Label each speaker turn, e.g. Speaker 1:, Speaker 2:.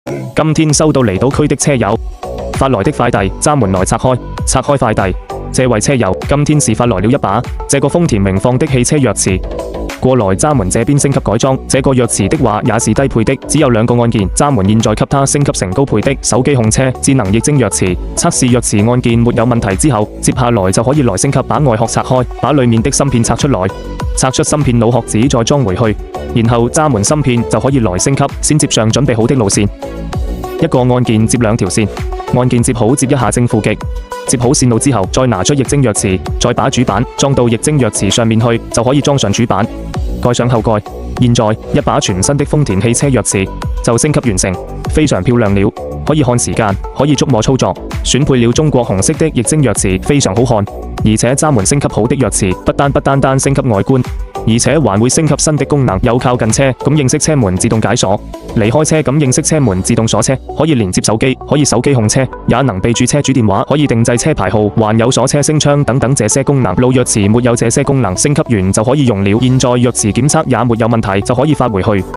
Speaker 1: 今天收到離島區的車友發來的快遞，閘門內拆開快遞。這位車友，今天是發來了一把這個豐田鳴放的汽車鑰匙。過來閘門這邊升級改裝，這個鑰匙的話也是低配的，只有2個按鍵。閘門現在給它升級成高配的手機控車智能液晶鑰匙。測試鑰匙按鍵沒有問題之後，接下來就可以來升級，把外殼拆開，把裡面的芯片拆出來，拆出芯片腦殼子再裝回去，然後閘門芯片就可以來升級。先接上準備好的路線，一個按鍵接2條線，按鍵接好接一下正負極。接好線路之後，再拿出液晶鑰匙，再把主板裝到液晶鑰匙上面去，就可以裝上主板，蓋上後蓋。現在一把全新的豐田汽車鑰匙就升級完成，非常漂亮了，可以看時間，可以觸摸操作。選配了中國紅色的液晶鑰匙，非常好看。而且閘門升級好的鑰匙，不單升級外觀，而且還會升級新的功能，有靠近車感應式車門自動解鎖，離開車感應式車門自動鎖車，可以連接手機，可以手機控車，也能備註車主電話，可以定製車牌號，還有鎖車升窗等等這些功能。老鑰匙沒有這些功能，升級完就可以用了。現在鑰匙檢測也沒有問題，就可以發回去。